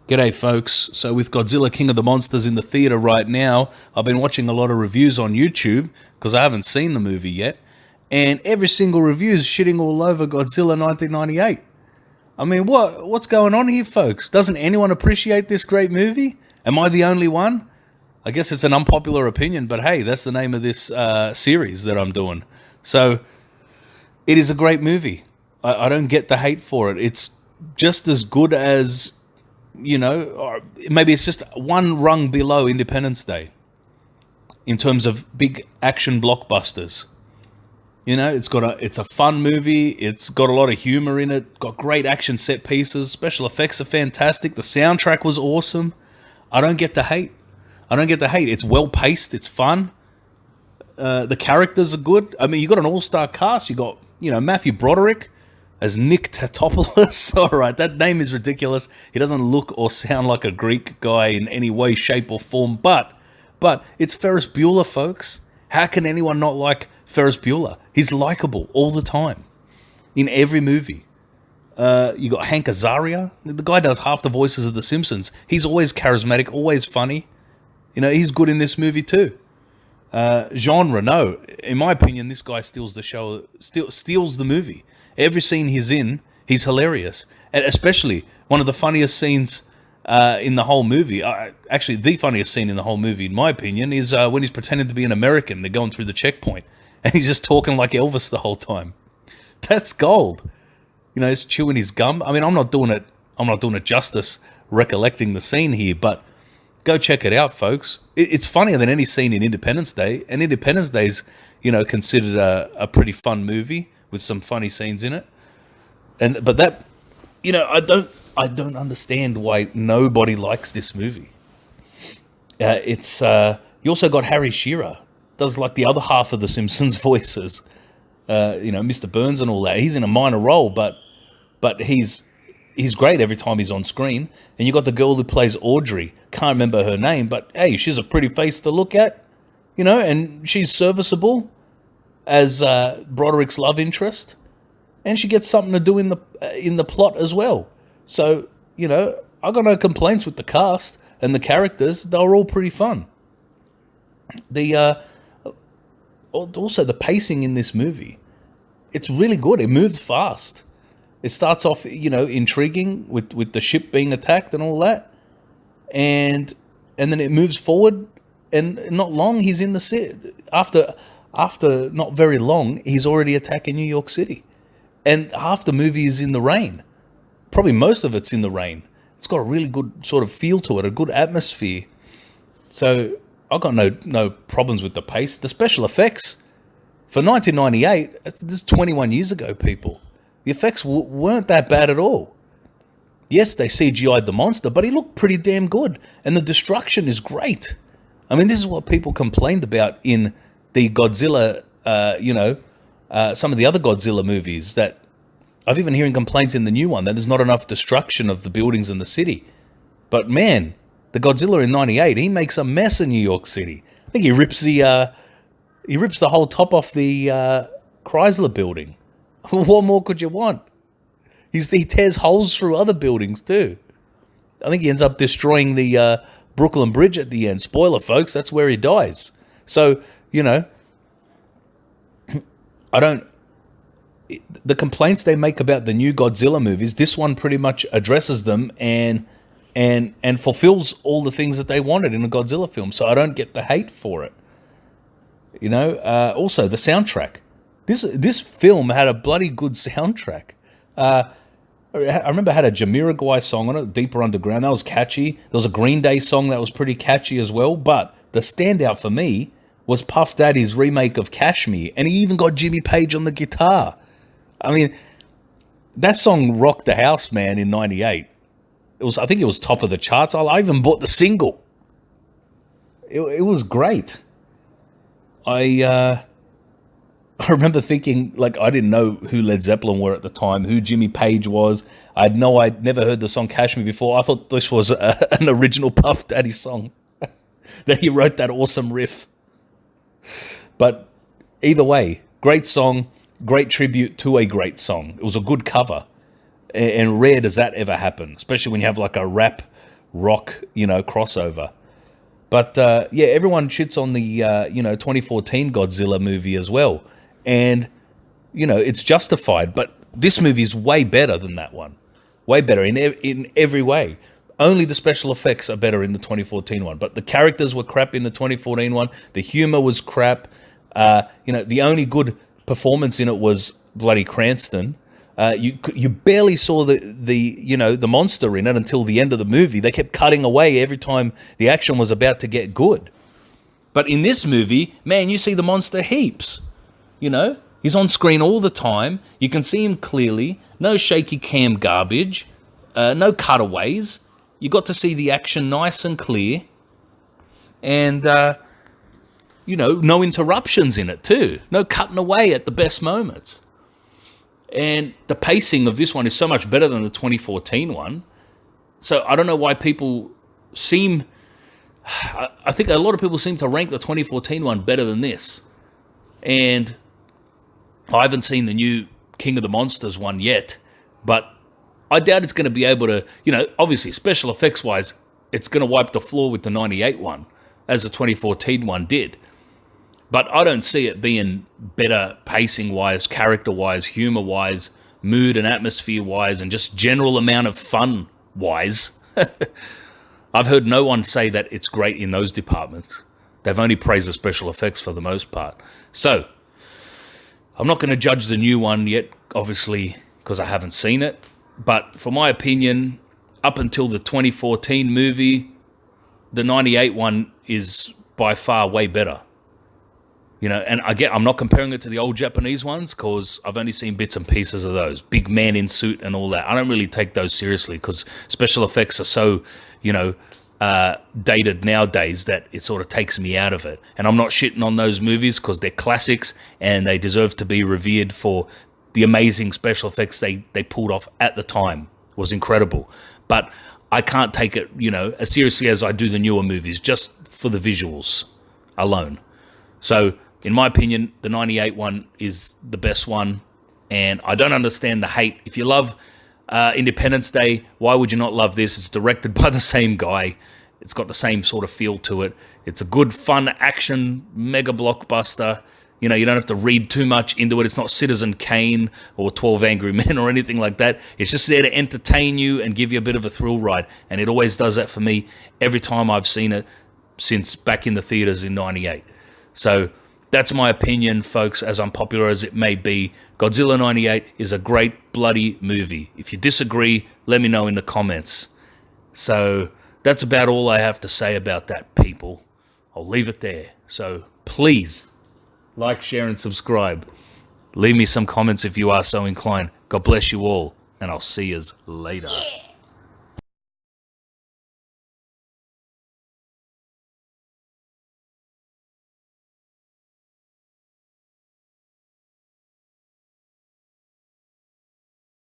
G'day, folks. So, with Godzilla King of the Monsters in the theater right now, I've been watching a lot of reviews on YouTube because I haven't seen the movie yet, and every single review is shitting all over Godzilla 1998. I mean, what's going on here, folks? Doesn't anyone appreciate this great movie? Am I the only one? I guess it's an unpopular opinion, but hey, that's the name of this series that I'm doing. So, it is a great movie. I don't get the hate for it. It's just as good as, or maybe it's just one rung below Independence Day in terms of big action blockbusters. It's a fun movie. It's got a lot of humor in it. Got great action set pieces. Special effects are fantastic. The soundtrack was awesome. I don't get the hate. It's well paced. It's fun. The characters are good. I mean, you got an all-star cast. You got, Matthew Broderick as Nick Tatopoulos. All right, that name is ridiculous. He doesn't look or sound like a Greek guy in any way, shape, or form. But it's Ferris Bueller, folks. How can anyone not like Ferris Bueller? He's likable all the time in every movie. You got Hank Azaria. The guy does half the voices of The Simpsons. He's always charismatic, always funny. He's good in this movie too. Jean Reno, in my opinion, this guy steals the show, steals the movie. Every scene he's in, he's hilarious. And especially one of the funniest scenes in the whole movie, actually the funniest scene in the whole movie, in my opinion, is when he's pretending to be an American. They're going through the checkpoint, and he's just talking like Elvis the whole time. That's gold. He's chewing his gum. I mean, I'm not doing it justice recollecting the scene here, but go check it out, folks. It's funnier than any scene in Independence Day, and Independence Day's, considered a pretty fun movie with some funny scenes in it. But that, I don't understand why nobody likes this movie. You also got Harry Shearer, does like the other half of the Simpsons voices. Mr. Burns and all that. He's in a minor role, but he's great every time he's on screen. And you got the girl who plays Audrey. Can't remember her name, but hey, she's a pretty face to look at, and she's serviceable as Broderick's love interest, and she gets something to do in the plot as well. So, I got no complaints with the cast and the characters. They were all pretty fun. Also the pacing in this movie, it's really good. It moves fast. It starts off, intriguing with the ship being attacked and all that, and then it moves forward, and not long he's in the city. After not very long, he's already attacking New York City, and half the movie is in the rain. Probably most of it's in the rain. It's got a really good sort of feel to it, a good atmosphere. So I got no problems with the pace. The special effects for 1998. This is 21 years ago, people. The effects weren't that bad at all. Yes, they CGI'd the monster, but he looked pretty damn good. And the destruction is great. I mean, this is what people complained about in the Godzilla, some of the other Godzilla movies, that I've even hearing complaints in the new one that there's not enough destruction of the buildings in the city. But man, the Godzilla in 98, he makes a mess in New York City. I think he rips the whole top off the Chrysler building. What more could you want? He tears holes through other buildings too. I think he ends up destroying the Brooklyn Bridge at the end. Spoiler, folks, that's where he dies. So, the complaints they make about the new Godzilla movies, this one pretty much addresses them and fulfills all the things that they wanted in a Godzilla film. So I don't get the hate for it. Also the soundtrack. This film had a bloody good soundtrack. I remember it had a Jamiroquai song on it, Deeper Underground. That was catchy. There was a Green Day song that was pretty catchy as well. But the standout for me was Puff Daddy's remake of Kashmir. And he even got Jimmy Page on the guitar. I mean, that song rocked the house, man, in 98. I think it was top of the charts. I even bought the single. It was great. I remember thinking, like, I didn't know who Led Zeppelin were at the time, who Jimmy Page was. I'd never heard the song Kashmir before. I thought this was an original Puff Daddy song, that he wrote that awesome riff. But either way, great song, great tribute to a great song. It was a good cover, and rare does that ever happen, especially when you have like a rap rock, crossover. But yeah, everyone shits on the 2014 Godzilla movie as well, and it's justified. But this movie is way better than that one, way better in every way. Only the special effects are better in the 2014 one, but the characters were crap in the 2014 one. The humor was crap. The only good performance in it was bloody Cranston. You barely saw the monster in it until the end of the movie. They kept cutting away every time the action was about to get good. But in this movie, man, you see the monster heaps. He's on screen all the time. You can see him clearly. No shaky cam garbage. No cutaways. You got to see the action nice and clear. And, no interruptions in it too. No cutting away at the best moments. And the pacing of this one is so much better than the 2014 one. So I don't know why people seem... I think a lot of people seem to rank the 2014 one better than this. And I haven't seen the new King of the Monsters one yet, but I doubt it's going to be able to... obviously, special effects-wise, it's going to wipe the floor with the 98 one, as the 2014 one did. But I don't see it being better pacing-wise, character-wise, humor-wise, mood and atmosphere-wise, and just general amount of fun-wise. I've heard no one say that it's great in those departments. They've only praised the special effects for the most part. So, I'm not going to judge the new one yet, obviously, because I haven't seen it. But for my opinion, up until the 2014 movie, the 98 one is by far way better. And I'm not comparing it to the old Japanese ones because I've only seen bits and pieces of those. Big man in suit and all that. I don't really take those seriously because special effects are so, dated nowadays that it sort of takes me out of it. And I'm not shitting on those movies because they're classics and they deserve to be revered for the amazing special effects they pulled off at the time. It was incredible. But I can't take it, as seriously as I do the newer movies, just for the visuals alone. So, in my opinion, the 98 one is the best one, and I don't understand the hate. If you love Independence Day, why would you not love this? It's directed by the same guy. It's got the same sort of feel to it. It's a good, fun action, mega blockbuster. You don't have to read too much into it. It's not Citizen Kane or 12 Angry Men or anything like that. It's just there to entertain you and give you a bit of a thrill ride, and it always does that for me every time I've seen it since back in the theaters in 98. So that's my opinion, folks, as unpopular as it may be. Godzilla 98 is a great bloody movie. If you disagree, let me know in the comments. So that's about all I have to say about that, people. I'll leave it there. So please, like, share, and subscribe. Leave me some comments if you are so inclined. God bless you all, and I'll see yous later. Yeah.